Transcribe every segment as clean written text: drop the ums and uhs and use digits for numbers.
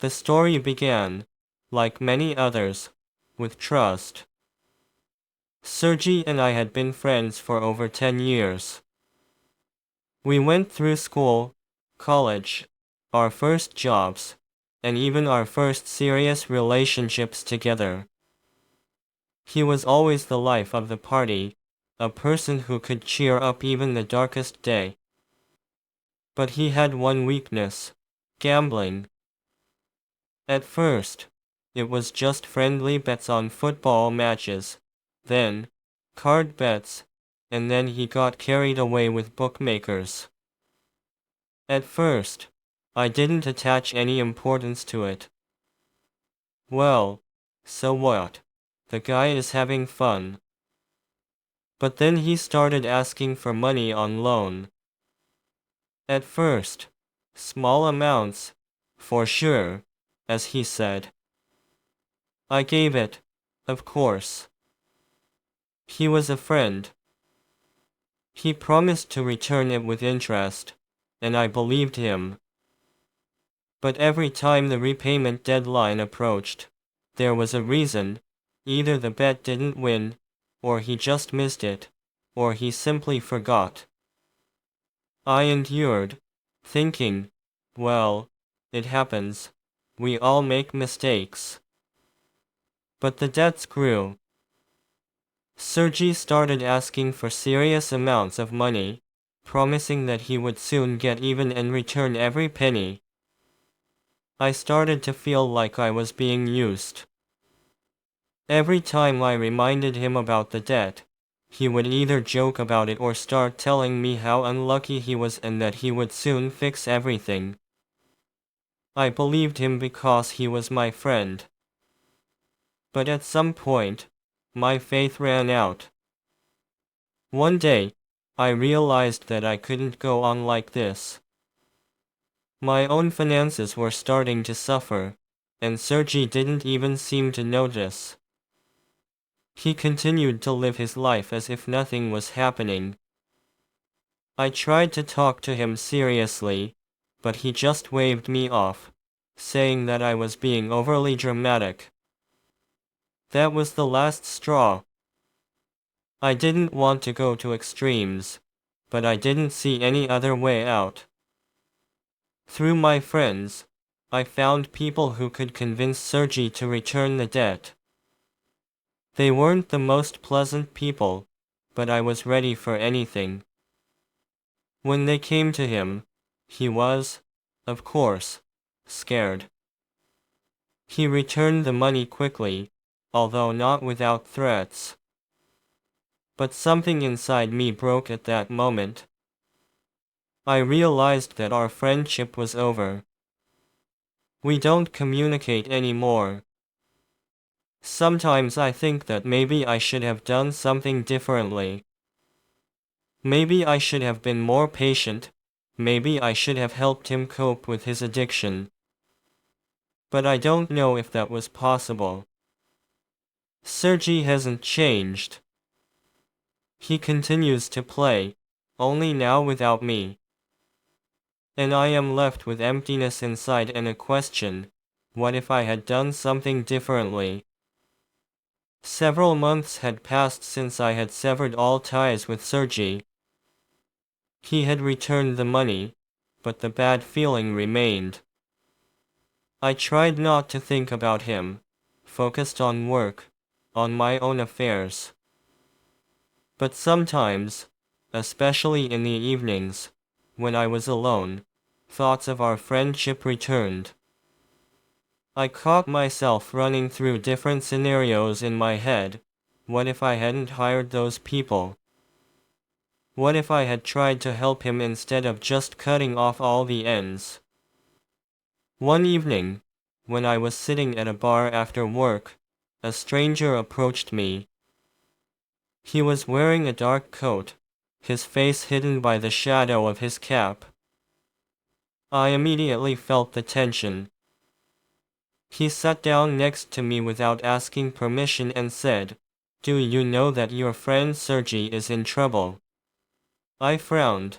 The story began, like many others, with trust. Sergey and I had been friends for over 10 years. We went through school, college, our first jobs, and even our first serious relationships together. He was always the life of the party, a person who could cheer up even the darkest day. But he had one weakness: gambling. At first, it was just friendly bets on football matches, then card bets, and then he got carried away with bookmakers. At first, I didn't attach any importance to it. Well, so what? The guy is having fun. But then he started asking for money on loan. At first, small amounts, for sure, as he said. I gave it, of course. He was a friend. He promised to return it with interest, and I believed him. But every time the repayment deadline approached, there was a reason: either the bet didn't win, or he just missed it, or he simply forgot. I endured, thinking, well, it happens. We all make mistakes. But the debts grew. Sergey started asking for serious amounts of money, promising that he would soon get even and return every penny. I started to feel like I was being used. Every time I reminded him about the debt, he would either joke about it or start telling me how unlucky he was and that he would soon fix everything. I believed him because he was my friend. But at some point, my faith ran out. One day, I realized that I couldn't go on like this. My own finances were starting to suffer, and Sergey didn't even seem to notice. He continued to live his life as if nothing was happening. I tried to talk to him seriously, but he just waved me off, saying that I was being overly dramatic. That was the last straw. I didn't want to go to extremes, but I didn't see any other way out. Through my friends, I found people who could convince Sergey to return the debt. They weren't the most pleasant people, but I was ready for anything. When they came to him, he was, of course, scared. He returned the money quickly, although not without threats. But something inside me broke at that moment. I realized that our friendship was over. We don't communicate anymore. Sometimes I think that maybe I should have done something differently. Maybe I should have been more patient. Maybe I should have helped him cope with his addiction. But I don't know if that was possible. Sergey hasn't changed. He continues to play, only now without me. And I am left with emptiness inside and a question: what if I had done something differently? Several months had passed since I had severed all ties with Sergey. He had returned the money, but the bad feeling remained. I tried not to think about him, focused on work, on my own affairs. But sometimes, especially in the evenings, when I was alone, thoughts of our friendship returned. I caught myself running through different scenarios in my head. What if I hadn't hired those people? What if I had tried to help him instead of just cutting off all the ends? One evening, when I was sitting at a bar after work, a stranger approached me. He was wearing a dark coat, his face hidden by the shadow of his cap. I immediately felt the tension. He sat down next to me without asking permission and said, "Do you know that your friend Sergey is in trouble?" I frowned.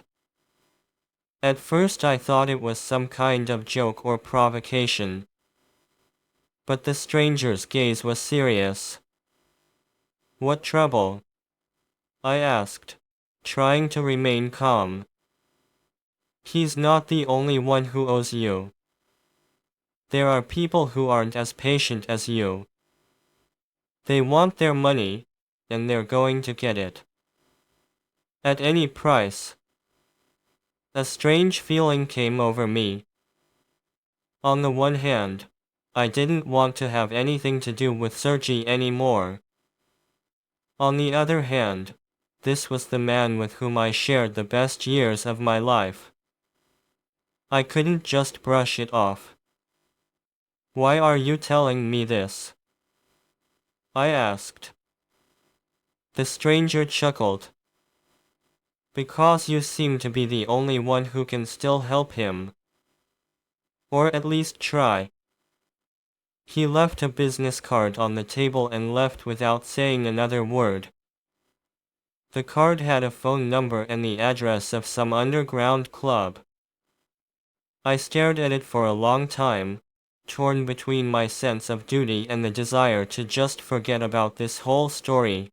At first I thought it was some kind of joke or provocation, But the stranger's gaze was serious. What trouble? I asked, trying to remain calm. He's not the only one who owes you. There are people who aren't as patient as you. They want their money, and they're going to get it. At any price. A strange feeling came over me. On the one hand, I didn't want to have anything to do with Sergey anymore. On the other hand, this was the man with whom I shared the best years of my life. I couldn't just brush it off. Why are you telling me this? I asked. The stranger chuckled. Because you seem to be the only one who can still help him. Or at least try. He left a business card on the table and left without saying another word. The card had a phone number and the address of some underground club. I stared at it for a long time, torn between my sense of duty and the desire to just forget about this whole story.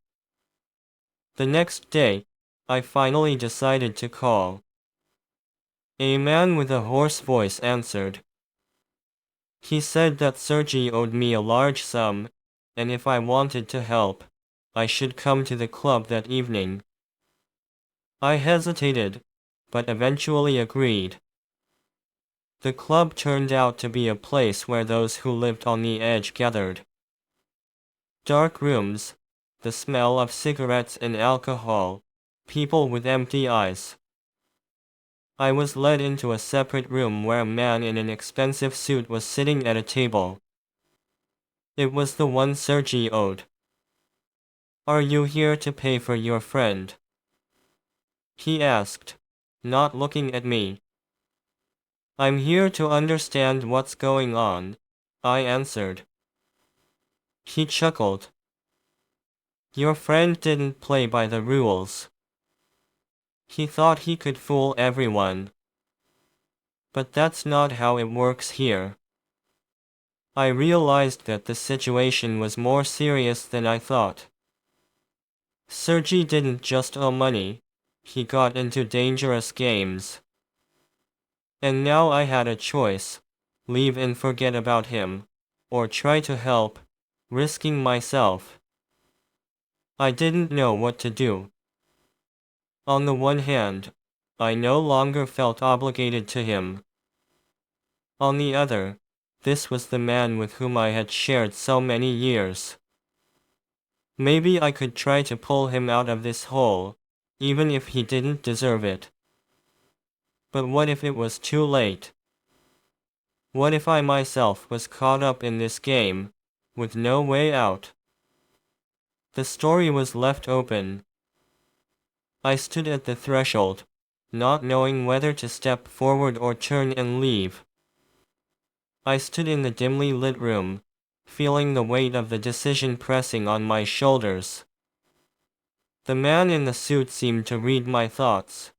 The next day, I finally decided to call. A man with a hoarse voice answered. He said that Sergey owed me a large sum, and if I wanted to help, I should come to the club that evening. I hesitated, but eventually agreed. The club turned out to be a place where those who lived on the edge gathered. Dark rooms, the smell of cigarettes and alcohol, people with empty eyes. I was led into a separate room where a man in an expensive suit was sitting at a table. It was the one Sergey owed. Are you here to pay for your friend? He asked, not looking at me. I'm here to understand what's going on, I answered. He chuckled. Your friend didn't play by the rules. He thought he could fool everyone. But that's not how it works here. I realized that the situation was more serious than I thought. Sergey didn't just owe money, he got into dangerous games. And now I had a choice, leave and forget about him, or try to help, risking myself. I didn't know what to do. On the one hand, I no longer felt obligated to him. On the other, this was the man with whom I had shared so many years. Maybe I could try to pull him out of this hole, even if he didn't deserve it. But what if it was too late? What if I myself was caught up in this game, with no way out? The story was left open. I stood at the threshold, not knowing whether to step forward or turn and leave. I stood in the dimly lit room, feeling the weight of the decision pressing on my shoulders. The man in the suit seemed to read my thoughts.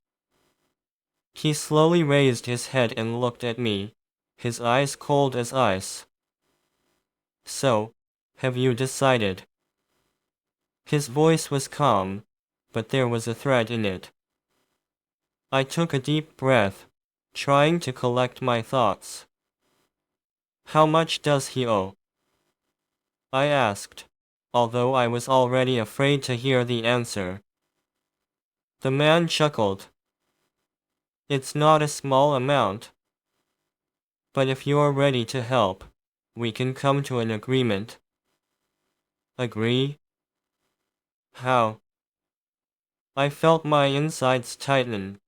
He slowly raised his head and looked at me, his eyes cold as ice. So, have you decided? His voice was calm, but there was a threat in it. I took a deep breath, trying to collect my thoughts. How much does he owe? I asked, although I was already afraid to hear the answer. The man chuckled. It's not a small amount. But if you're ready to help, we can come to an agreement. Agree? How? I felt my insides tighten.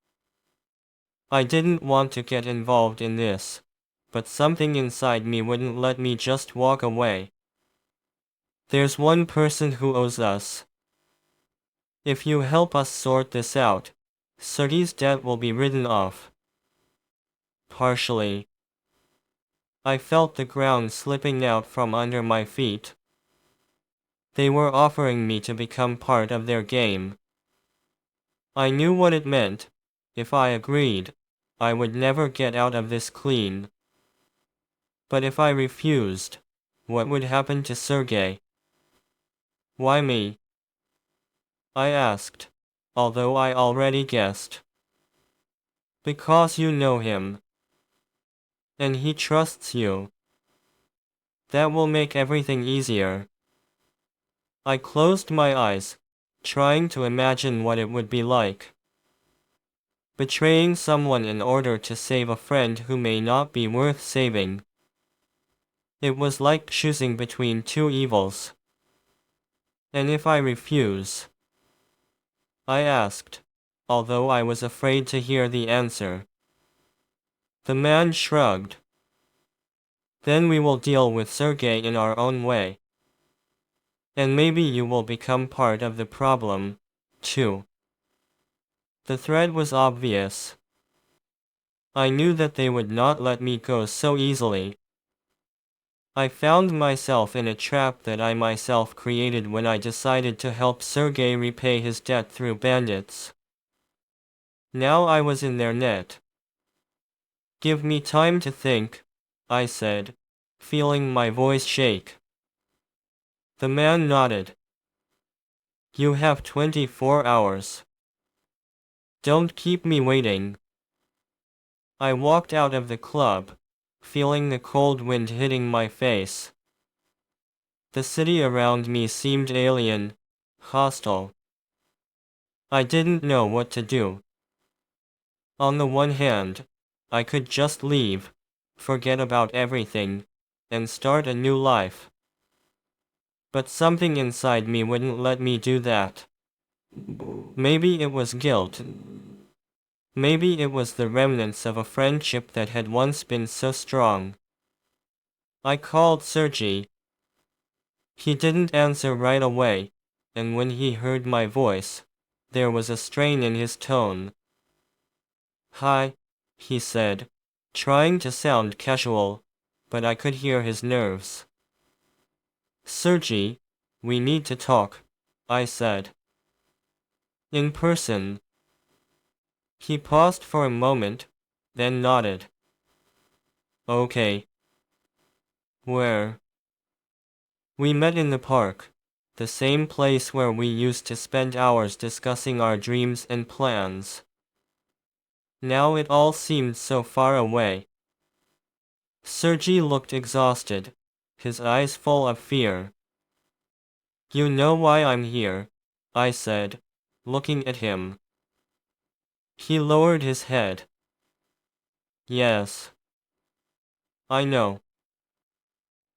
I didn't want to get involved in this, but something inside me wouldn't let me just walk away. There's one person who owes us. If you help us sort this out, Sergey's debt will be written off. Partially. I felt the ground slipping out from under my feet. They were offering me to become part of their game. I knew what it meant. If I agreed, I would never get out of this clean. But if I refused, what would happen to Sergey. Why me? I asked, although I already guessed. Because you know him. And he trusts you. That will make everything easier. I closed my eyes, trying to imagine what it would be like. Betraying someone in order to save a friend who may not be worth saving. It was like choosing between two evils. And if I refuse? I asked, although I was afraid to hear the answer. The man shrugged. Then we will deal with Sergey in our own way. And maybe you will become part of the problem, too. The threat was obvious. I knew that they would not let me go so easily. I found myself in a trap that I myself created when I decided to help Sergey repay his debt through bandits. Now I was in their net. Give me time to think, I said, feeling my voice shake. The man nodded. You have 24 hours. Don't keep me waiting. I walked out of the club, feeling the cold wind hitting my face. The city around me seemed alien, hostile. I didn't know what to do. On the one hand, I could just leave, forget about everything, and start a new life. But something inside me wouldn't let me do that. Maybe it was guilt. Maybe it was the remnants of a friendship that had once been so strong. I called Sergey. He didn't answer right away, and when he heard my voice, there was a strain in his tone. Hi, he said, trying to sound casual, but I could hear his nerves. Sergey, we need to talk, I said. In person. He paused for a moment, then nodded. Okay. Where? We met in the park, the same place where we used to spend hours discussing our dreams and plans. Now it all seemed so far away. Sergey looked exhausted, his eyes full of fear. You know why I'm here, I said, looking at him. He lowered his head. Yes. I know.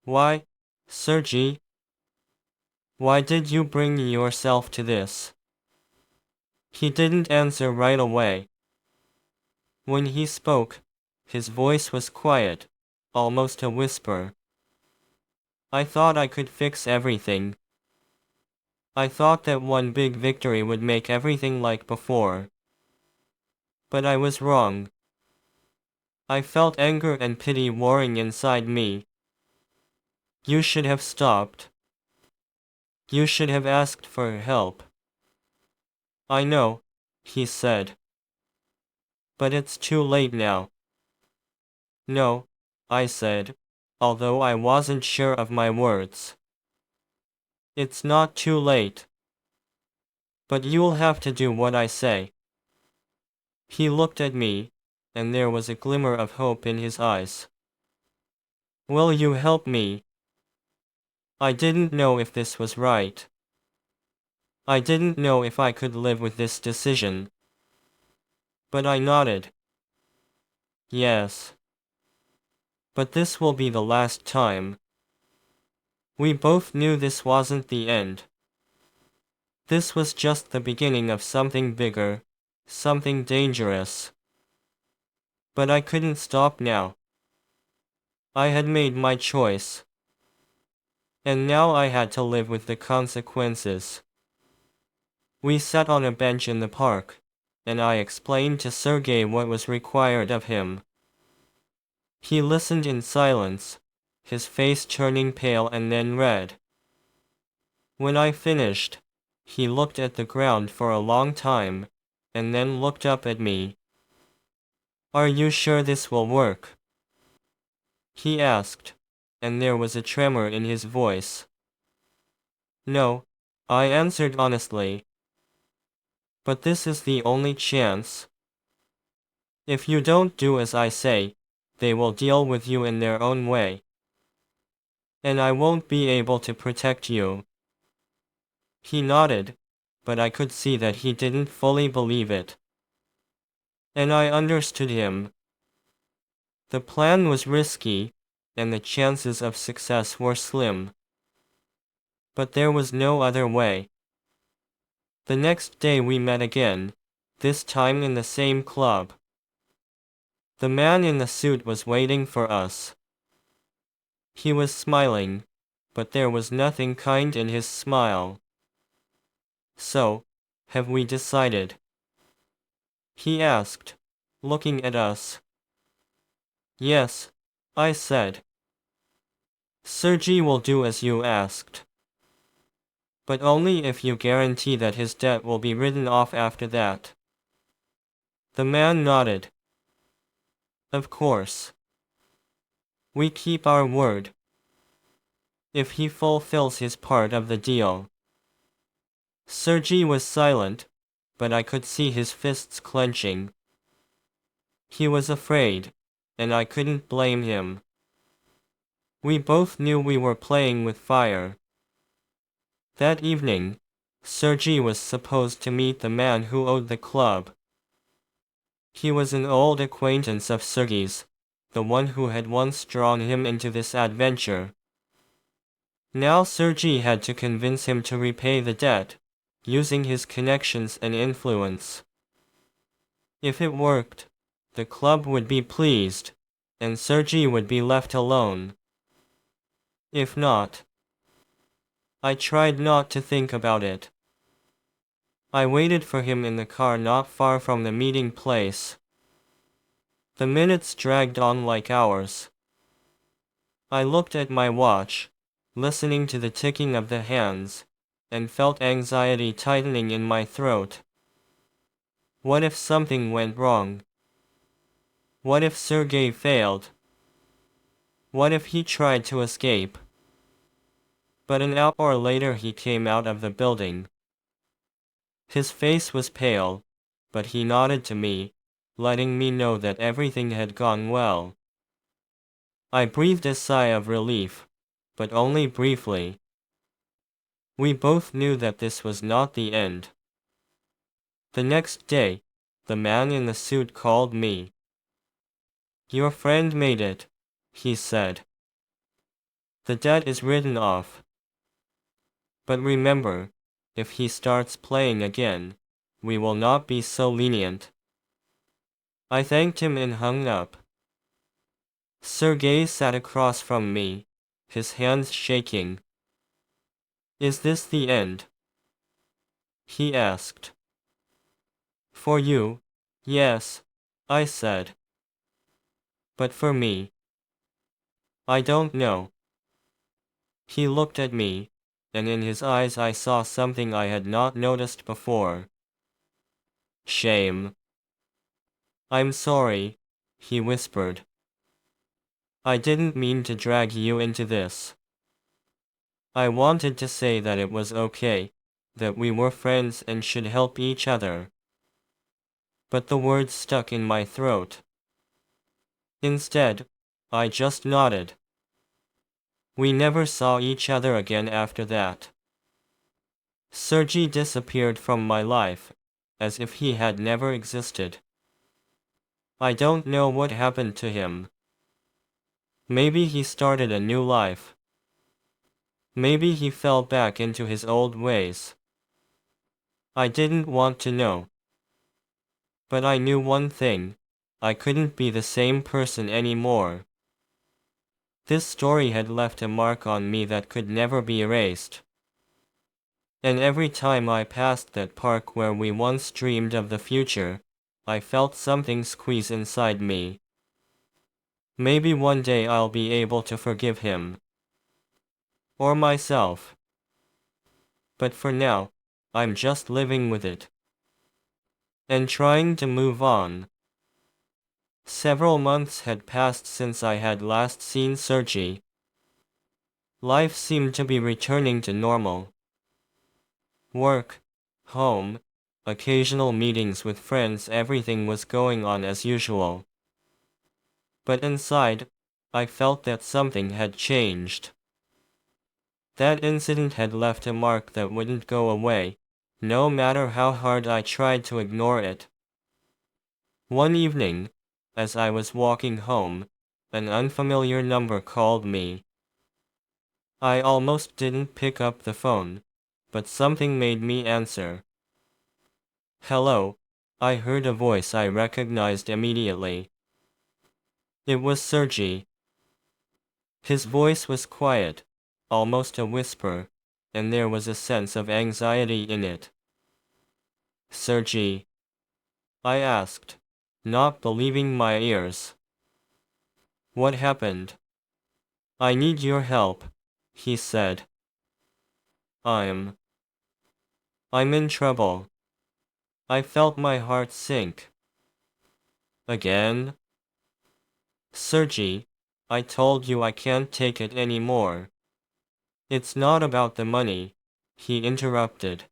Why, Sergey? Why did you bring yourself to this? He didn't answer right away. When he spoke, his voice was quiet, almost a whisper. I thought I could fix everything. I thought that one big victory would make everything like before. But I was wrong. I felt anger and pity warring inside me. You should have stopped. You should have asked for help. I know, he said. But it's too late now. No, I said, although I wasn't sure of my words. It's not too late. But you'll have to do what I say. He looked at me, and there was a glimmer of hope in his eyes. Will you help me? I didn't know if this was right. I didn't know if I could live with this decision. But I nodded. Yes. But this will be the last time. We both knew this wasn't the end. This was just the beginning of something bigger, something dangerous. But I couldn't stop now. I had made my choice. And now I had to live with the consequences. We sat on a bench in the park, and I explained to Sergey what was required of him. He listened in silence, his face turning pale and then red. When I finished, he looked at the ground for a long time, and then looked up at me. Are you sure this will work? He asked, and there was a tremor in his voice. No, I answered honestly. But this is the only chance. If you don't do as I say, they will deal with you in their own way. And I won't be able to protect you. He nodded, but I could see that he didn't fully believe it. And I understood him. The plan was risky, and the chances of success were slim. But there was no other way. The next day we met again, this time in the same club. The man in the suit was waiting for us. He was smiling, but there was nothing kind in his smile. So, have we decided? He asked, looking at us. Yes, I said. Sergey will do as you asked. But only if you guarantee that his debt will be written off after that. The man nodded. Of course. We keep our word. If he fulfills his part of the deal. Sergey was silent, but I could see his fists clenching. He was afraid, and I couldn't blame him. We both knew we were playing with fire. That evening, Sergey was supposed to meet the man who owned the club. He was an old acquaintance of Sergey's, the one who had once drawn him into this adventure. Now Sergey had to convince him to repay the debt, using his connections and influence. If it worked, the club would be pleased, and Sergey would be left alone. If not, I tried not to think about it. I waited for him in the car not far from the meeting place. The minutes dragged on like hours. I looked at my watch, listening to the ticking of the hands, and felt anxiety tightening in my throat. What if something went wrong? What if Sergey failed? What if he tried to escape? But an hour later he came out of the building. His face was pale, but he nodded to me, letting me know that everything had gone well. I breathed a sigh of relief, but only briefly. We both knew that this was not the end. The next day, the man in the suit called me. Your friend made it, he said. The debt is written off. But remember, if he starts playing again, we will not be so lenient. I thanked him and hung up. Sergei sat across from me, his hands shaking. Is this the end? He asked. For you, yes, I said. But for me, I don't know. He looked at me, and in his eyes I saw something I had not noticed before. Shame. I'm sorry, he whispered. I didn't mean to drag you into this. I wanted to say that it was okay, that we were friends and should help each other. But the words stuck in my throat. Instead, I just nodded. We never saw each other again after that. Sergey disappeared from my life, as if he had never existed. I don't know what happened to him. Maybe he started a new life. Maybe he fell back into his old ways. I didn't want to know. But I knew one thing, I couldn't be the same person anymore. This story had left a mark on me that could never be erased. And every time I passed that park where we once dreamed of the future, I felt something squeeze inside me. Maybe one day I'll be able to forgive him. Or myself. But for now, I'm just living with it. And trying to move on. Several months had passed since I had last seen Sergey. Life seemed to be returning to normal. Work, home, occasional meetings with friends, everything was going on as usual. But inside, I felt that something had changed. That incident had left a mark that wouldn't go away, no matter how hard I tried to ignore it. One evening, as I was walking home, an unfamiliar number called me. I almost didn't pick up the phone, but something made me answer. "Hello," I heard a voice I recognized immediately. It was Sergey. His voice was quiet, almost a whisper, and there was a sense of anxiety in it. "Sergey?" I asked, not believing my ears. "What happened?" "I need your help," he said. I'm in trouble." I felt my heart sink. "Again?" "Sergey, I told you I can't take it anymore." "It's not about the money," he interrupted.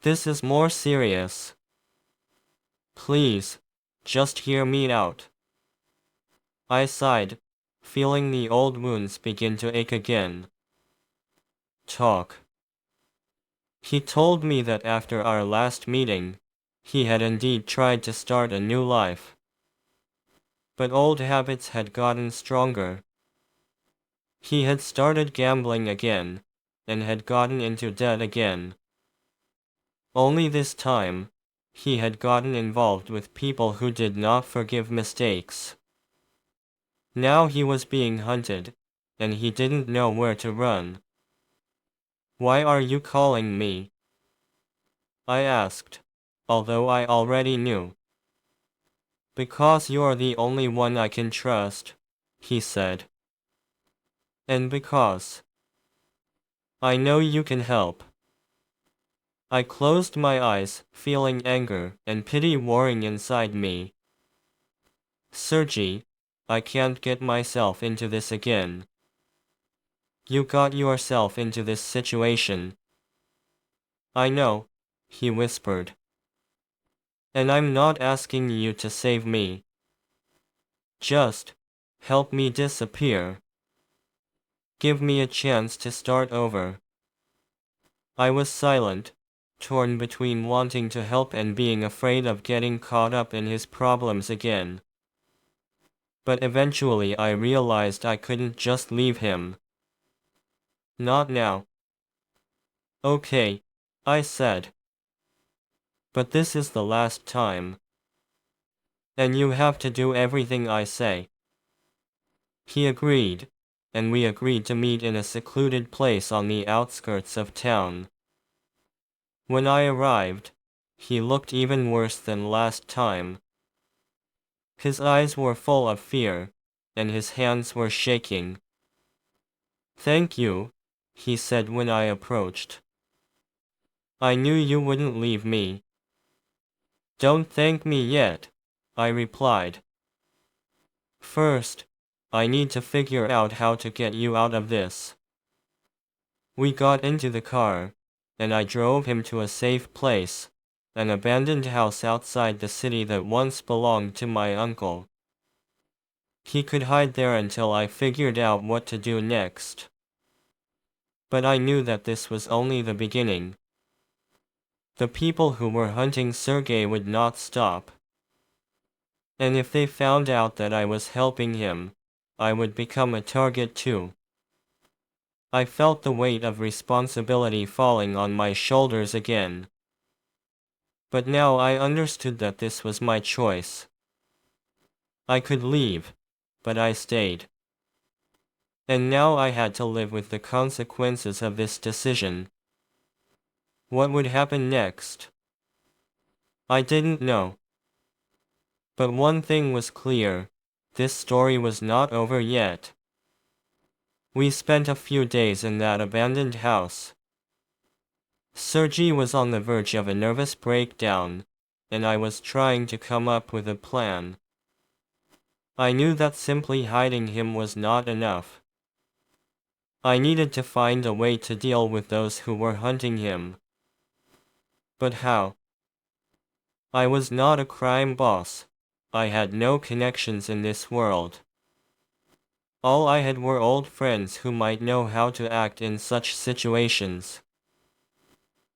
"This is more serious. Please, just hear me out." I sighed, feeling the old wounds begin to ache again. "Talk." He told me that after our last meeting, he had indeed tried to start a new life. But old habits had gotten stronger. He had started gambling again, and had gotten into debt again. Only this time, he had gotten involved with people who did not forgive mistakes. Now he was being hunted, and he didn't know where to run. "Why are you calling me?" I asked, although I already knew. "Because you're the only one I can trust," he said. "And because I know you can help." I closed my eyes, feeling anger and pity warring inside me. "Sergey, I can't get myself into this again." "You got yourself into this situation." "I know," he whispered. "And I'm not asking you to save me. Just help me disappear. Give me a chance to start over." I was silent, torn between wanting to help and being afraid of getting caught up in his problems again. But eventually I realized I couldn't just leave him. Not now. "Okay," I said. "But this is the last time. And you have to do everything I say." He agreed, and we agreed to meet in a secluded place on the outskirts of town. When I arrived, he looked even worse than last time. His eyes were full of fear, and his hands were shaking. "Thank you," he said when I approached. "I knew you wouldn't leave me." "Don't thank me yet," I replied. "First, I need to figure out how to get you out of this." We got into the car, and I drove him to a safe place, an abandoned house outside the city that once belonged to my uncle. He could hide there until I figured out what to do next. But I knew that this was only the beginning. The people who were hunting Sergei would not stop. And if they found out that I was helping him, I would become a target too. I felt the weight of responsibility falling on my shoulders again. But now I understood that this was my choice. I could leave, but I stayed. And now I had to live with the consequences of this decision. What would happen next? I didn't know. But one thing was clear: this story was not over yet. We spent a few days in that abandoned house. Sergey was on the verge of a nervous breakdown, and I was trying to come up with a plan. I knew that simply hiding him was not enough. I needed to find a way to deal with those who were hunting him. But how? I was not a crime boss. I had no connections in this world. All I had were old friends who might know how to act in such situations.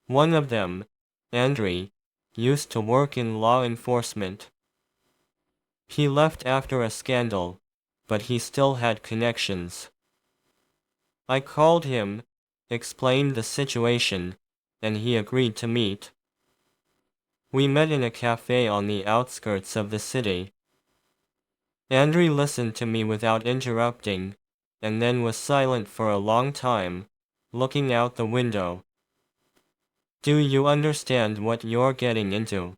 One of them, Andrei, used to work in law enforcement. He left after a scandal, but he still had connections. I called him, explained the situation, and he agreed to meet. We met in a cafe on the outskirts of the city. Andrei listened to me without interrupting, and then was silent for a long time, looking out the window. Do you understand what you're getting into?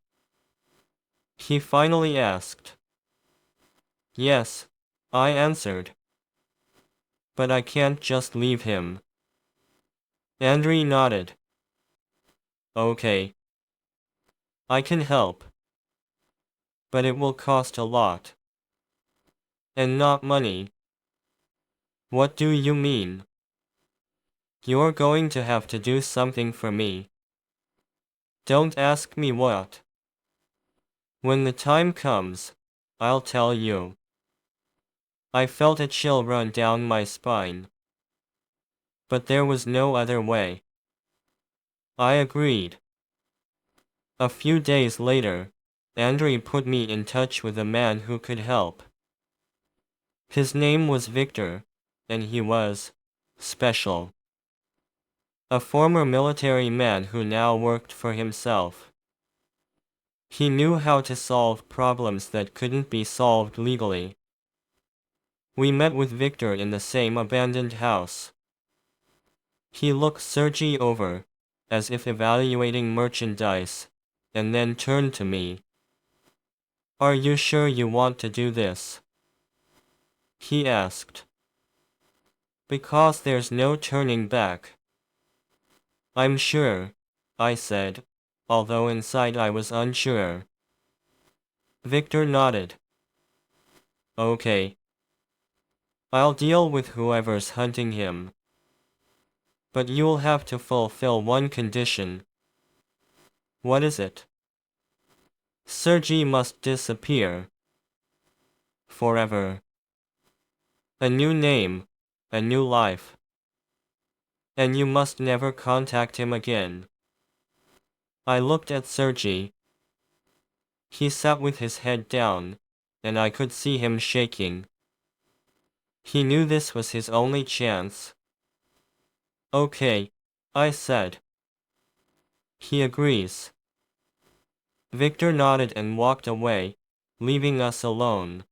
He finally asked. Yes, I answered. But I can't just leave him. Andrei nodded. Okay. I can help. But it will cost a lot. And not money. What do you mean? You're going to have to do something for me. Don't ask me what. When the time comes, I'll tell you. I felt a chill run down my spine. But there was no other way. I agreed. A few days later, Andrei put me in touch with a man who could help. His name was Victor, and he was special. A former military man who now worked for himself. He knew how to solve problems that couldn't be solved legally. We met with Victor in the same abandoned house. He looked Sergey over, as if evaluating merchandise, and then turned to me. Are you sure you want to do this? He asked. Because there's no turning back. I'm sure, I said, although inside I was unsure. Victor nodded. Okay. I'll deal with whoever's hunting him. But you'll have to fulfill one condition. What is it? Sergey must disappear. Forever. A new name, a new life. And you must never contact him again. I looked at Sergey. He sat with his head down, and I could see him shaking. He knew this was his only chance. Okay, I said. He agrees. Victor nodded and walked away, leaving us alone.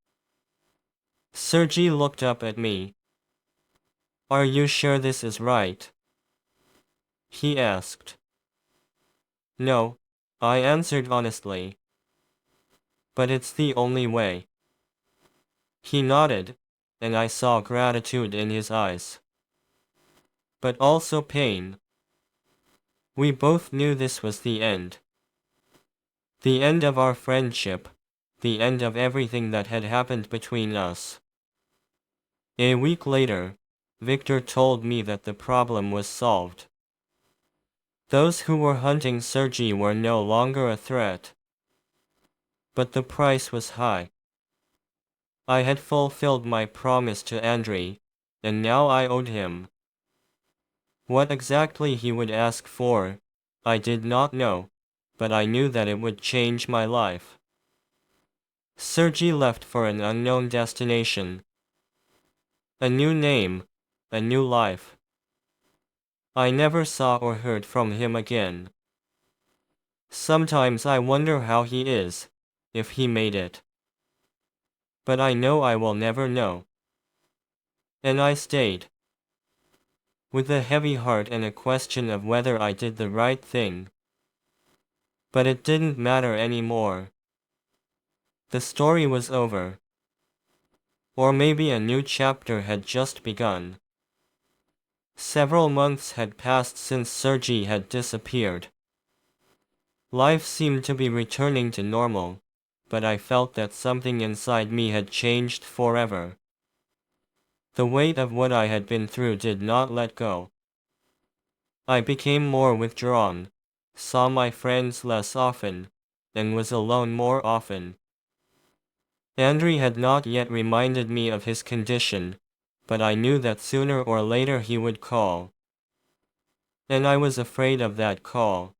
Sergey looked up at me. Are you sure this is right? He asked. No, I answered honestly. But it's the only way. He nodded, and I saw gratitude in his eyes. But also pain. We both knew this was the end. The end of our friendship, the end of everything that had happened between us. A week later, Victor told me that the problem was solved. Those who were hunting Sergei were no longer a threat. But the price was high. I had fulfilled my promise to Andrei, and now I owed him. What exactly he would ask for, I did not know, but I knew that it would change my life. Sergei left for an unknown destination. A new name, a new life. I never saw or heard from him again. Sometimes I wonder how he is, if he made it. But I know I will never know. And I stayed. With a heavy heart and a question of whether I did the right thing. But it didn't matter anymore. The story was over. Or maybe a new chapter had just begun. Several months had passed since Sergei had disappeared. Life seemed to be returning to normal, but I felt that something inside me had changed forever. The weight of what I had been through did not let go. I became more withdrawn, saw my friends less often, and was alone more often. Andrew had not yet reminded me of his condition, but I knew that sooner or later he would call. And I was afraid of that call.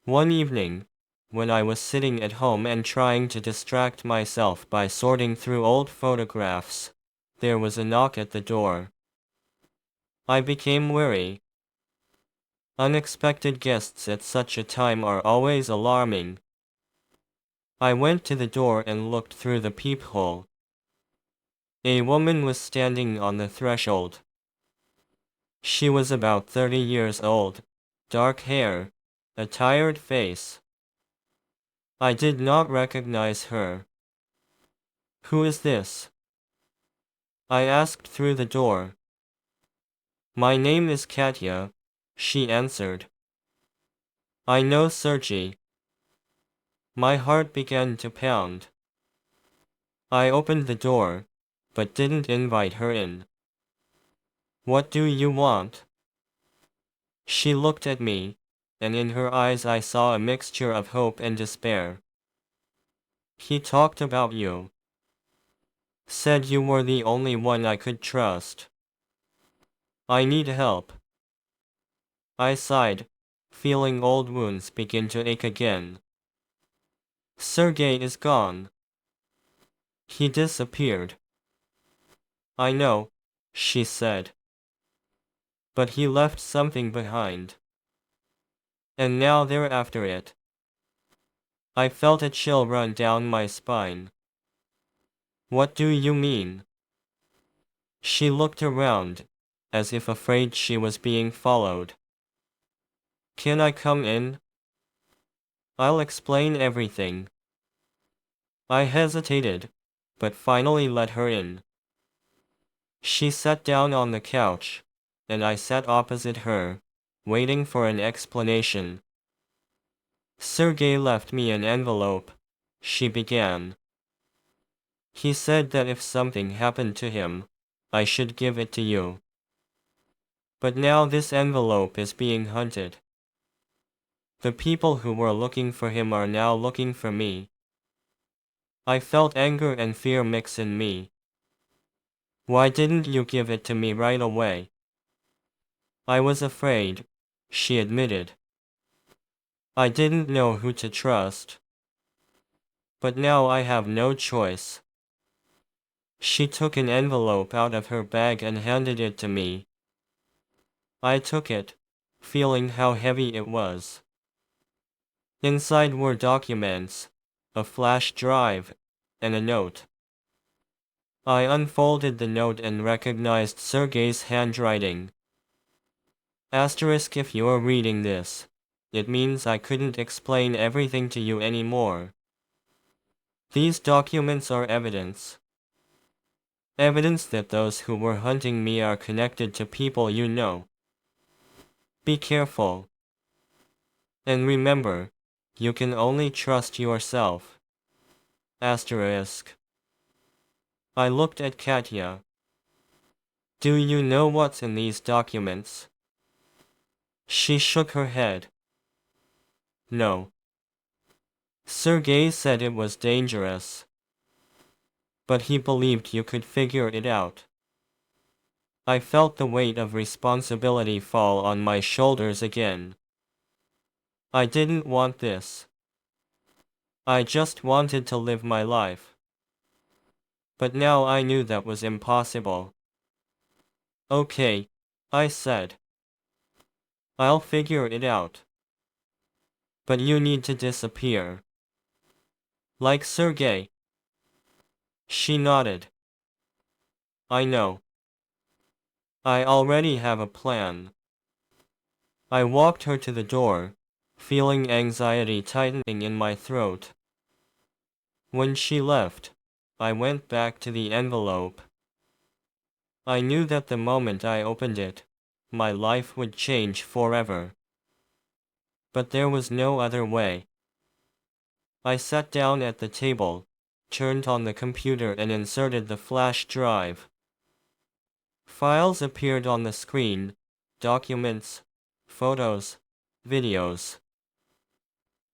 One evening, when I was sitting at home and trying to distract myself by sorting through old photographs, there was a knock at the door. I became wary. Unexpected guests at such a time are always alarming. I went to the door and looked through the peephole. A woman was standing on the threshold. She was about 30 years old, dark hair, a tired face. I did not recognize her. "Who is this?" I asked through the door. "My name is Katya," she answered. "I know Sergey." My heart began to pound. I opened the door, but didn't invite her in. "What do you want?" She looked at me, and in her eyes I saw a mixture of hope and despair. "He talked about you. Said you were the only one I could trust. I need help." I sighed, feeling old wounds begin to ache again. "Sergey is gone. He disappeared." "I know," she said. "But he left something behind. And now they're after it." I felt a chill run down my spine. "What do you mean?" She looked around, as if afraid she was being followed. "Can I come in?" "I'll explain everything." I hesitated, but finally let her in. She sat down on the couch, and I sat opposite her, waiting for an explanation. "Sergey left me an envelope," she began. "He said that if something happened to him, I should give it to you. But now this envelope is being hunted. The people who were looking for him are now looking for me." I felt anger and fear mix in me. "Why didn't you give it to me right away?" "I was afraid," she admitted. "I didn't know who to trust. But now I have no choice." She took an envelope out of her bag and handed it to me. I took it, feeling how heavy it was. Inside were documents, a flash drive, and a note. I unfolded the note and recognized Sergey's handwriting. Asterisk, if you're reading this, it means I couldn't explain everything to you anymore. These documents are evidence. Evidence that those who were hunting me are connected to people you know. Be careful. And remember, you can only trust yourself. Asterisk. I looked at Katya. "Do you know what's in these documents?" She shook her head. "No." "Sergey said it was dangerous. But he believed you could figure it out." I felt the weight of responsibility fall on my shoulders again. I didn't want this. I just wanted to live my life. But now I knew that was impossible. "Okay," I said. "I'll figure it out. But you need to disappear. Like Sergey." She nodded. "I know. I already have a plan." I walked her to the door, feeling anxiety tightening in my throat. When she left, I went back to the envelope. I knew that the moment I opened it, my life would change forever. But there was no other way. I sat down at the table, turned on the computer and inserted the flash drive. Files appeared on the screen, documents, photos, videos.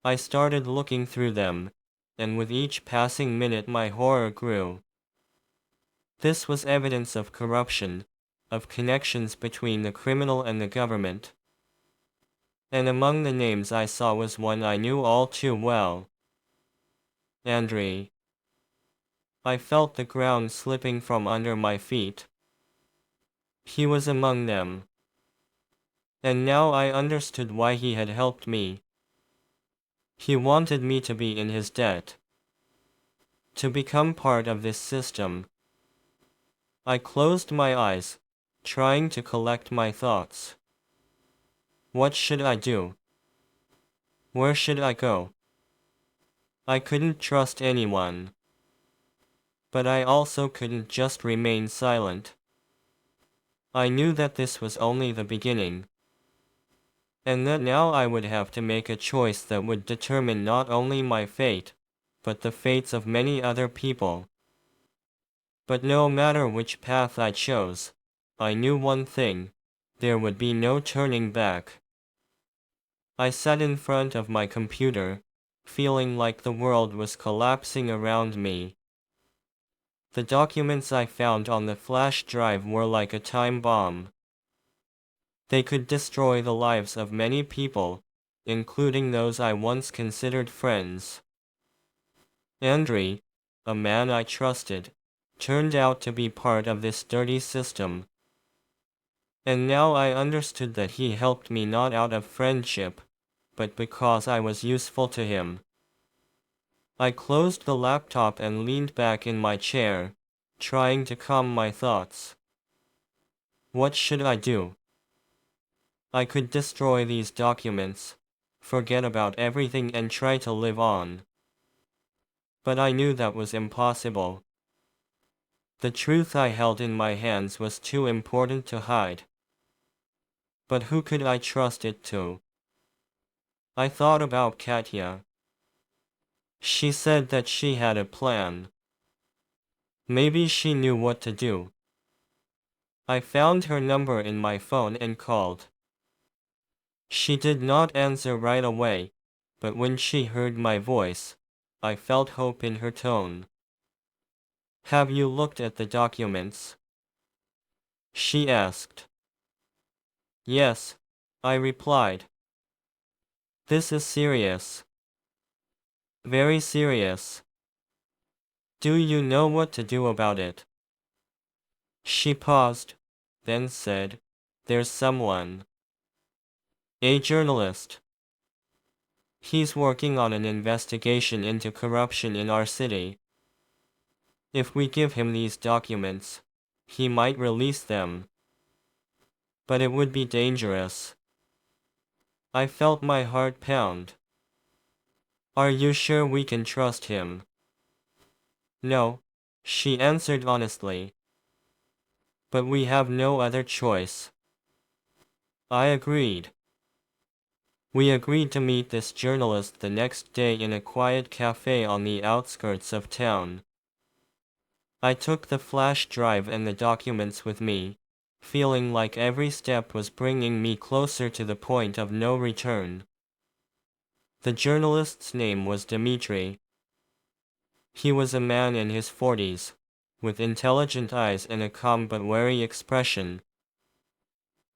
I started looking through them, and with each passing minute my horror grew. This was evidence of corruption, of connections between the criminal and the government. And among the names I saw was one I knew all too well. Andrei. I felt the ground slipping from under my feet. He was among them. And now I understood why he had helped me. He wanted me to be in his debt. To become part of this system. I closed my eyes, trying to collect my thoughts. What should I do? Where should I go? I couldn't trust anyone. But I also couldn't just remain silent. I knew that this was only the beginning. And that now I would have to make a choice that would determine not only my fate, but the fates of many other people. But no matter which path I chose, I knew one thing: there would be no turning back. I sat in front of my computer, feeling like the world was collapsing around me. The documents I found on the flash drive were like a time bomb. They could destroy the lives of many people, including those I once considered friends. Andrei, a man I trusted, turned out to be part of this dirty system. And now I understood that he helped me not out of friendship, but because I was useful to him. I closed the laptop and leaned back in my chair, trying to calm my thoughts. What should I do? I could destroy these documents, forget about everything and try to live on. But I knew that was impossible. The truth I held in my hands was too important to hide. But who could I trust it to? I thought about Katya. She said that she had a plan. Maybe she knew what to do. I found her number in my phone and called. She did not answer right away, but when she heard my voice, I felt hope in her tone. Have you looked at the documents? She asked. Yes, I replied. This is serious. Very serious. Do you know what to do about it? She paused, then said, There's someone. A journalist. He's working on an investigation into corruption in our city. If we give him these documents, he might release them. But it would be dangerous. I felt my heart pound. Are you sure we can trust him? No, she answered honestly. But we have no other choice. I agreed. We agreed to meet this journalist the next day in a quiet cafe on the outskirts of town. I took the flash drive and the documents with me, feeling like every step was bringing me closer to the point of no return. The journalist's name was Dmitri. He was a man in his 40s, with intelligent eyes and a calm but wary expression.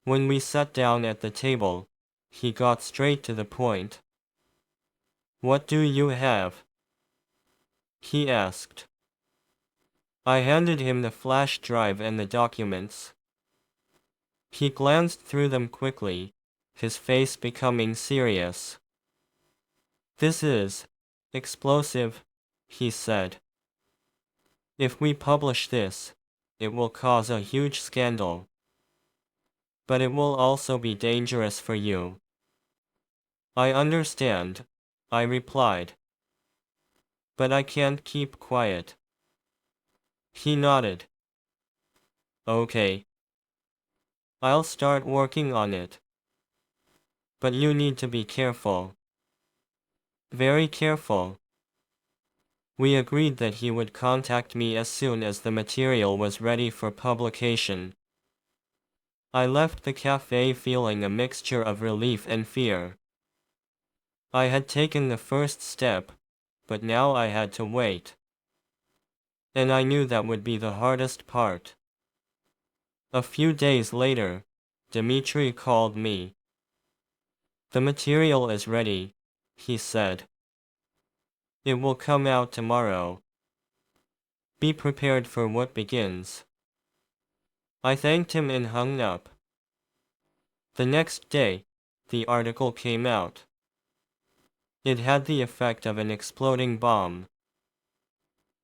When we sat down at the table, he got straight to the point. What do you have? He asked. I handed him the flash drive and the documents. He glanced through them quickly, his face becoming serious. This is explosive, he said. If we publish this, it will cause a huge scandal. But it will also be dangerous for you. I understand, I replied. But I can't keep quiet. He nodded. Okay. I'll start working on it. But you need to be careful. Very careful. We agreed that he would contact me as soon as the material was ready for publication. I left the cafe feeling a mixture of relief and fear. I had taken the first step, but now I had to wait. And I knew that would be the hardest part. A few days later, Dmitri called me. "The material is ready," he said. "It will come out tomorrow. Be prepared for what begins." I thanked him and hung up. The next day, the article came out. It had the effect of an exploding bomb.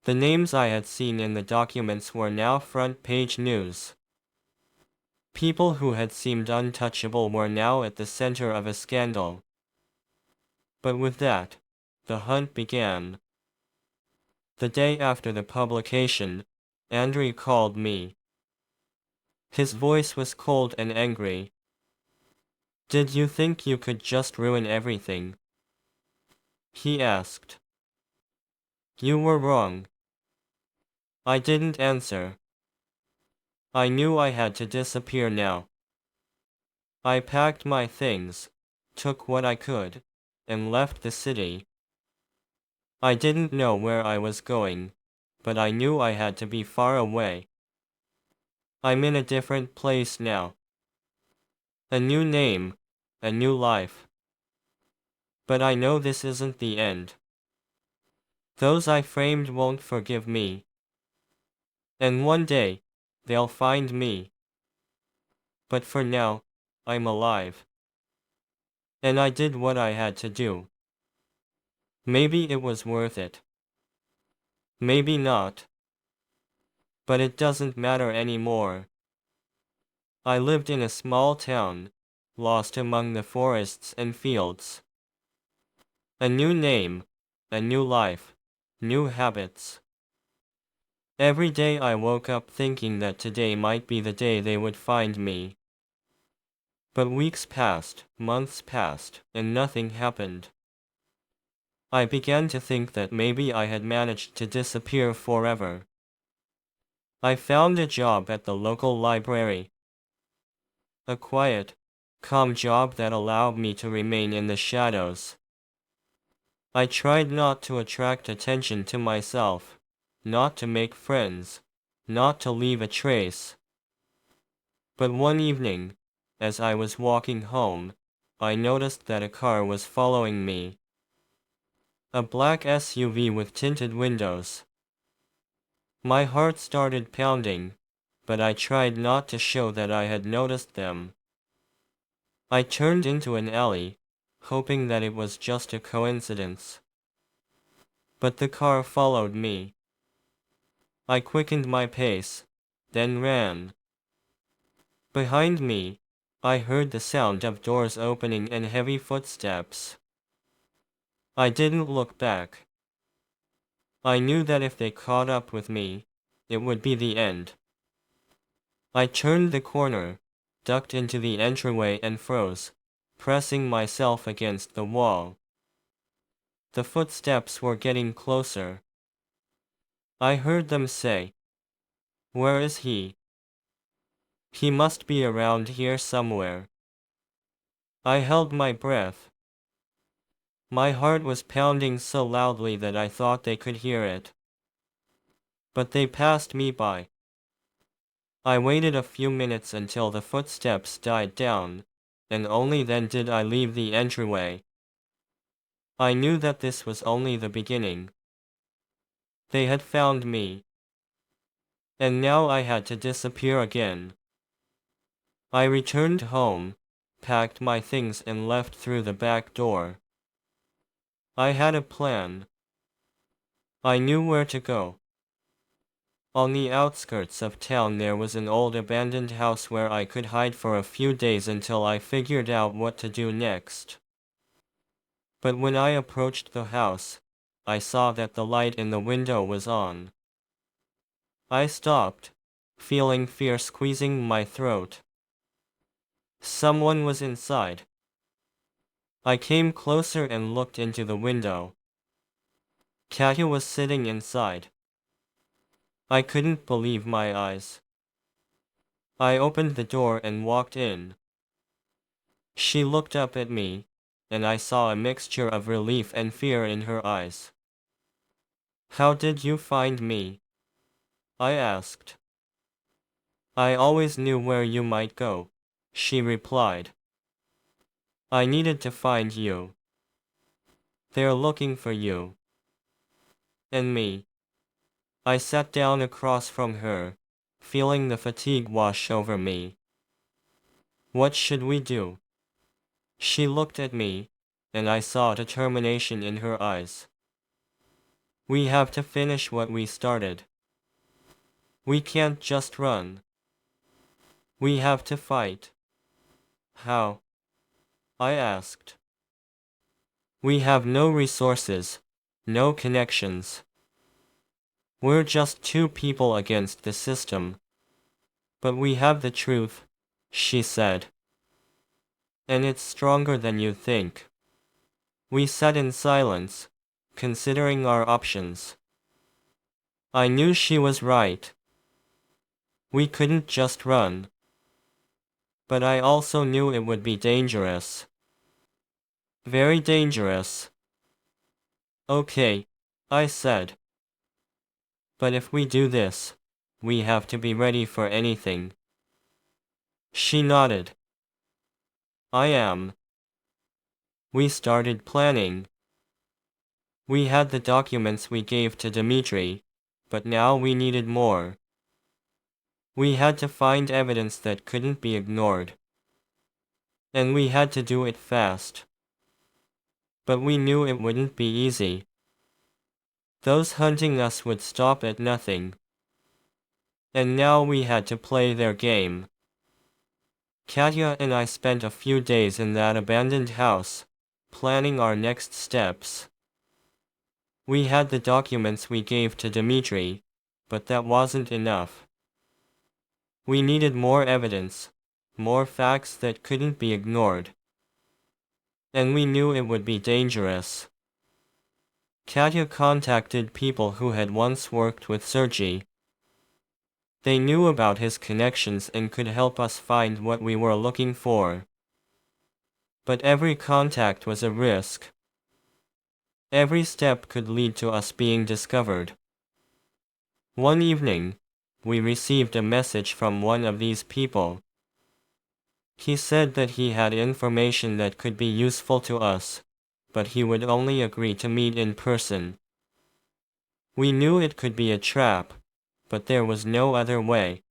The names I had seen in the documents were now front-page news. People who had seemed untouchable were now at the center of a scandal. But with that, the hunt began. The day after the publication, Andrei called me. His voice was cold and angry. "Did you think you could just ruin everything?" he asked. "You were wrong." I didn't answer. I knew I had to disappear now. I packed my things, took what I could, and left the city. I didn't know where I was going, but I knew I had to be far away. I'm in a different place now. A new name, a new life. But I know this isn't the end. Those I framed won't forgive me. And one day, they'll find me. But for now, I'm alive. And I did what I had to do. Maybe it was worth it. Maybe not. But it doesn't matter anymore. I lived in a small town, lost among the forests and fields. A new name, a new life, new habits. Every day I woke up thinking that today might be the day they would find me. But weeks passed, months passed, and nothing happened. I began to think that maybe I had managed to disappear forever. I found a job at the local library. A quiet, calm job that allowed me to remain in the shadows. I tried not to attract attention to myself, not to make friends, not to leave a trace. But one evening, as I was walking home, I noticed that a car was following me. A black SUV with tinted windows. My heart started pounding, but I tried not to show that I had noticed them. I turned into an alley, hoping that it was just a coincidence. But the car followed me. I quickened my pace, then ran. Behind me, I heard the sound of doors opening and heavy footsteps. I didn't look back. I knew that if they caught up with me, it would be the end. I turned the corner, ducked into the entryway and froze, pressing myself against the wall. The footsteps were getting closer. I heard them say, "Where is he? He must be around here somewhere." I held my breath. My heart was pounding so loudly that I thought they could hear it. But they passed me by. I waited a few minutes until the footsteps died down, and only then did I leave the entryway. I knew that this was only the beginning. They had found me. And now I had to disappear again. I returned home, packed my things and left through the back door. I had a plan. I knew where to go. On the outskirts of town there was an old abandoned house where I could hide for a few days until I figured out what to do next. But when I approached the house, I saw that the light in the window was on. I stopped, feeling fear squeezing my throat. Someone was inside. I came closer and looked into the window. Katya was sitting inside. I couldn't believe my eyes. I opened the door and walked in. She looked up at me, and I saw a mixture of relief and fear in her eyes. "How did you find me?" I asked. "I always knew where you might go," she replied. "I needed to find you. They're looking for you." And me. I sat down across from her, feeling the fatigue wash over me. "What should we do?" She looked at me, and I saw determination in her eyes. "We have to finish what we started. We can't just run. We have to fight." "How?" I asked. "We have no resources, no connections. We're just two people against the system. But we have the truth," she said. "And it's stronger than you think." We sat in silence, considering our options. I knew she was right. We couldn't just run. But I also knew it would be dangerous. Very dangerous. "Okay," I said. "But if we do this, we have to be ready for anything." She nodded. "I am." We started planning. We had the documents we gave to Dmitri, but now we needed more. We had to find evidence that couldn't be ignored. And we had to do it fast. But we knew it wouldn't be easy. Those hunting us would stop at nothing. And now we had to play their game. Katya and I spent a few days in that abandoned house, planning our next steps. We had the documents we gave to Dmitri, but that wasn't enough. We needed more evidence, more facts that couldn't be ignored. And we knew it would be dangerous. Katya contacted people who had once worked with Sergei. They knew about his connections and could help us find what we were looking for. But every contact was a risk. Every step could lead to us being discovered. One evening, we received a message from one of these people. He said that he had information that could be useful to us, but he would only agree to meet in person. We knew it could be a trap, but there was no other way.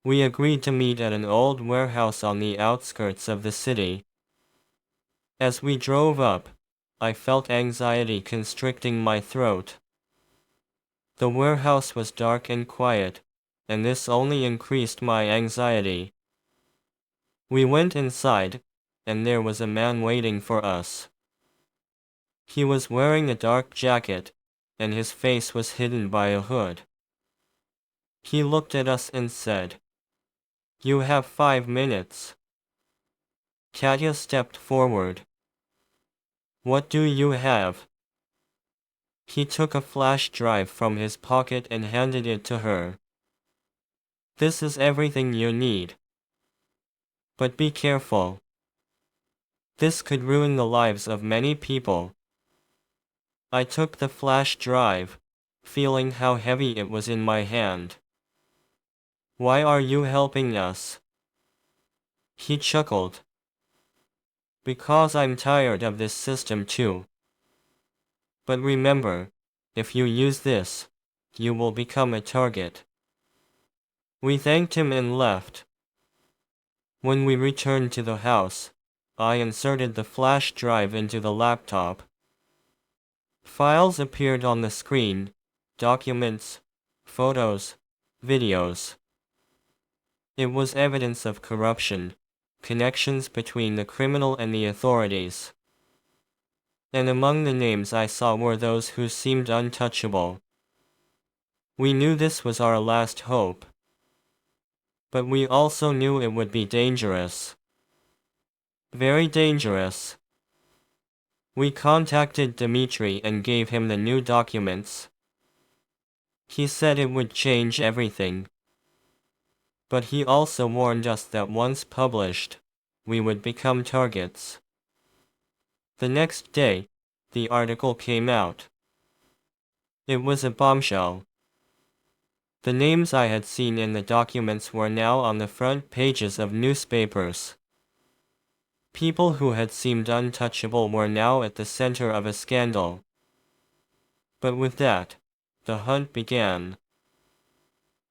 We agreed to meet at an old warehouse on the outskirts of the city. As we drove up, I felt anxiety constricting my throat. The warehouse was dark and quiet, and this only increased my anxiety. We went inside, and there was a man waiting for us. He was wearing a dark jacket, and his face was hidden by a hood. He looked at us and said, "You have 5 minutes." Katya stepped forward. "What do you have?" He took a flash drive from his pocket and handed it to her. "This is everything you need. But be careful. This could ruin the lives of many people." I took the flash drive, feeling how heavy it was in my hand. "Why are you helping us?" He chuckled. "Because I'm tired of this system too. But remember, if you use this, you will become a target." We thanked him and left. When we returned to the house, I inserted the flash drive into the laptop. Files appeared on the screen: documents, photos, videos. It was evidence of corruption, connections between the criminal and the authorities. And among the names I saw were those who seemed untouchable. We knew this was our last hope. But we also knew it would be dangerous. Very dangerous. We contacted Dmitri and gave him the new documents. He said it would change everything. But he also warned us that once published, we would become targets. The next day, the article came out. It was a bombshell. The names I had seen in the documents were now on the front pages of newspapers. People who had seemed untouchable were now at the center of a scandal. But with that, the hunt began.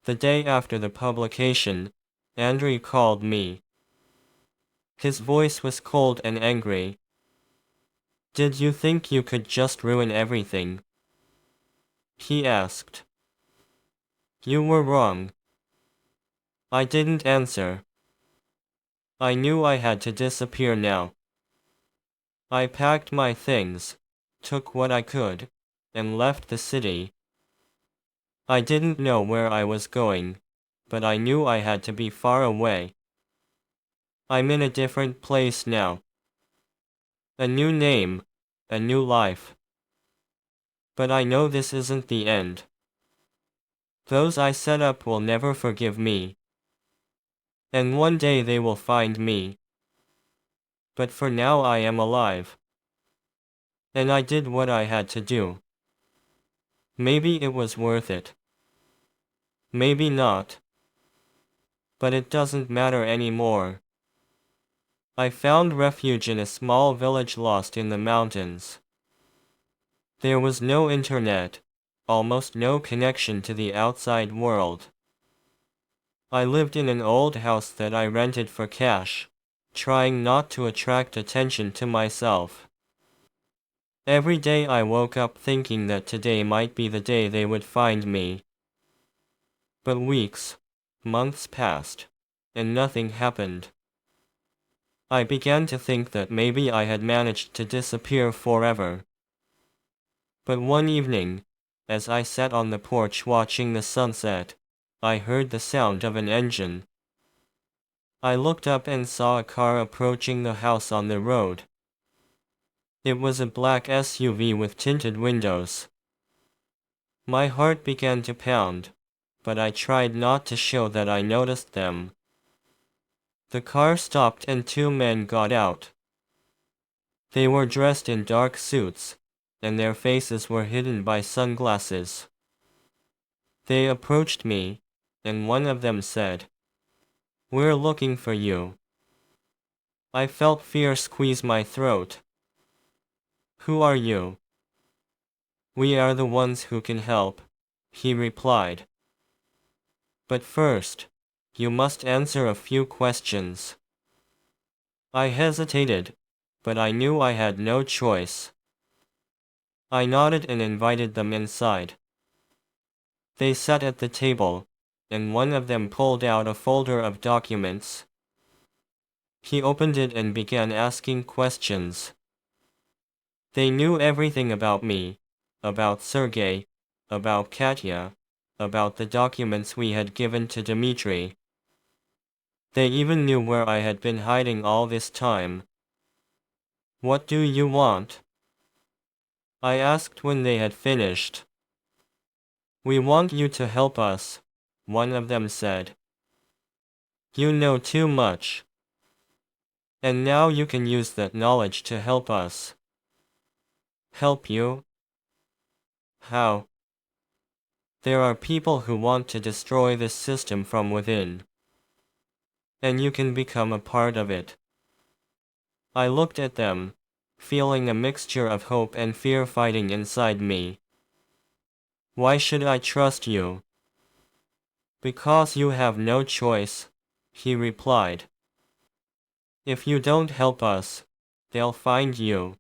The day after the publication, Andrew called me. His voice was cold and angry. "Did you think you could just ruin everything?" he asked. "You were wrong." I didn't answer. I knew I had to disappear now. I packed my things, took what I could, and left the city. I didn't know where I was going, but I knew I had to be far away. I'm in a different place now. A new name, a new life. But I know this isn't the end. Those I set up will never forgive me. And one day they will find me. But for now I am alive. And I did what I had to do. Maybe it was worth it. Maybe not. But it doesn't matter anymore. I found refuge in a small village lost in the mountains. There was no internet, almost no connection to the outside world. I lived in an old house that I rented for cash, trying not to attract attention to myself. Every day I woke up thinking that today might be the day they would find me. But weeks, months passed, and nothing happened. I began to think that maybe I had managed to disappear forever. But one evening, as I sat on the porch watching the sunset, I heard the sound of an engine. I looked up and saw a car approaching the house on the road. It was a black SUV with tinted windows. My heart began to pound, but I tried not to show that I noticed them. The car stopped and two men got out. They were dressed in dark suits, and their faces were hidden by sunglasses. They approached me, and one of them said, "We're looking for you." I felt fear squeeze my throat. "Who are you?" "We are the ones who can help," he replied. "But first, you must answer a few questions." I hesitated, but I knew I had no choice. I nodded and invited them inside. They sat at the table, and one of them pulled out a folder of documents. He opened it and began asking questions. They knew everything about me, about Sergey, about Katya, about the documents we had given to Dmitri. They even knew where I had been hiding all this time. "What do you want?" I asked when they had finished. "We want you to help us," one of them said. "You know too much. And now you can use that knowledge to help us." "Help you? How?" "There are people who want to destroy this system from within. And you can become a part of it." I looked at them, feeling a mixture of hope and fear fighting inside me. "Why should I trust you?" "Because you have no choice," he replied. "If you don't help us, they'll find you.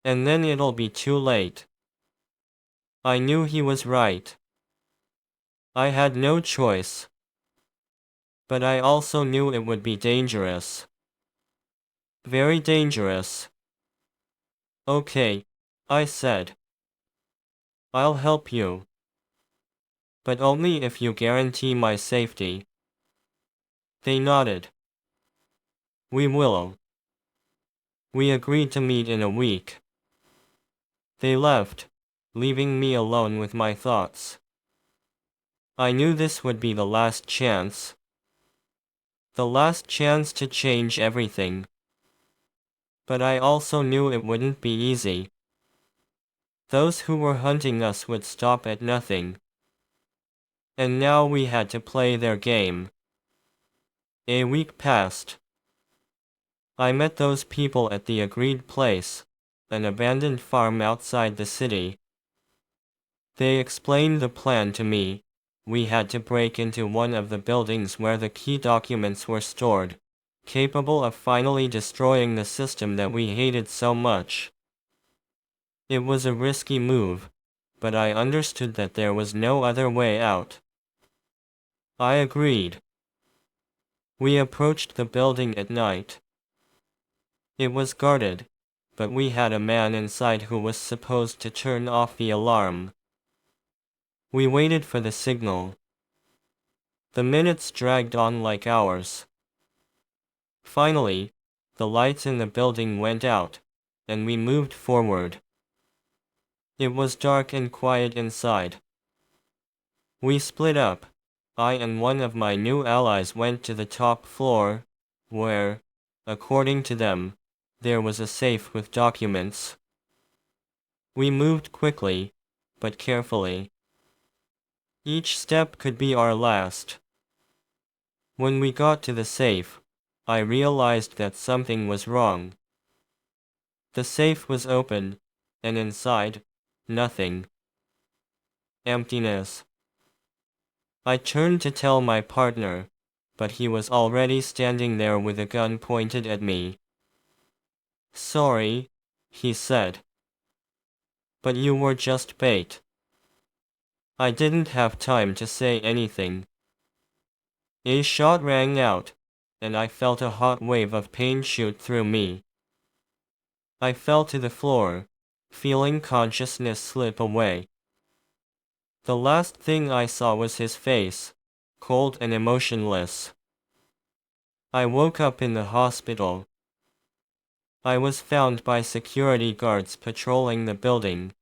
And then it'll be too late." I knew he was right. I had no choice. But I also knew it would be dangerous. Very dangerous. "Okay," I said. "I'll help you. But only if you guarantee my safety." They nodded. "We will." We agreed to meet in a week. They left, leaving me alone with my thoughts. I knew this would be the last chance. The last chance to change everything. But I also knew it wouldn't be easy. Those who were hunting us would stop at nothing. And now we had to play their game. A week passed. I met those people at the agreed place, an abandoned farm outside the city. They explained the plan to me. We had to break into one of the buildings where the key documents were stored, capable of finally destroying the system that we hated so much. It was a risky move, but I understood that there was no other way out. I agreed. We approached the building at night. It was guarded, but we had a man inside who was supposed to turn off the alarm. We waited for the signal. The minutes dragged on like hours. Finally, the lights in the building went out, and we moved forward. It was dark and quiet inside. We split up. I and one of my new allies went to the top floor, where, according to them, there was a safe with documents. We moved quickly, but carefully. Each step could be our last. When we got to the safe, I realized that something was wrong. The safe was open, and inside, nothing. Emptiness. I turned to tell my partner, but he was already standing there with a gun pointed at me. "Sorry," he said. "But you were just bait." I didn't have time to say anything. A shot rang out, and I felt a hot wave of pain shoot through me. I fell to the floor, feeling consciousness slip away. The last thing I saw was his face, cold and emotionless. I woke up in the hospital. I was found by security guards patrolling the building.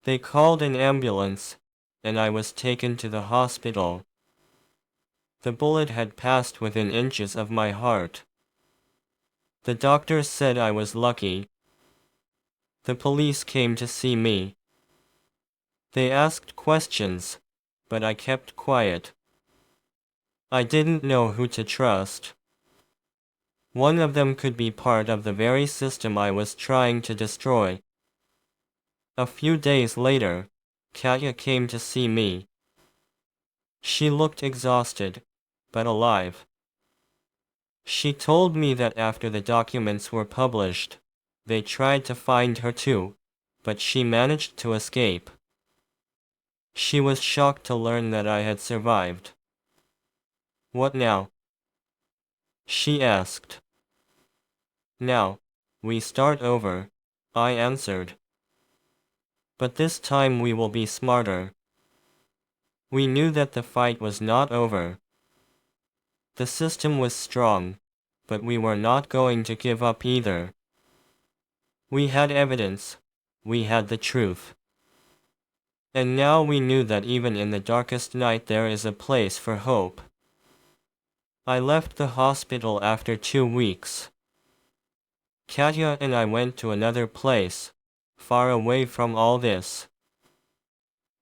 They called an ambulance, and I was taken to the hospital. The bullet had passed within inches of my heart. The doctors said I was lucky. The police came to see me. They asked questions, but I kept quiet. I didn't know who to trust. One of them could be part of the very system I was trying to destroy. A few days later, Katya came to see me. She looked exhausted, but alive. She told me that after the documents were published, they tried to find her too, but she managed to escape. She was shocked to learn that I had survived. "What now?" she asked. "Now, we start over," I answered. "But this time we will be smarter." We knew that the fight was not over. The system was strong, but we were not going to give up either. We had evidence. We had the truth. And now we knew that even in the darkest night there is a place for hope. I left the hospital after 2 weeks. Katya and I went to another place, far away from all this.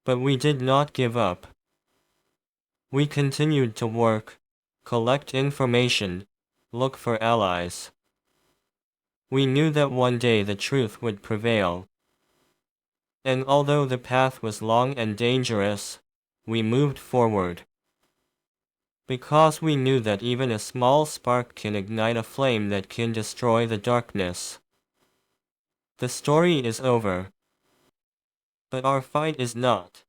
But we did not give up. We continued to work, collect information, look for allies. We knew that one day the truth would prevail. And although the path was long and dangerous, we moved forward. Because we knew that even a small spark can ignite a flame that can destroy the darkness. The story is over. But our fight is not.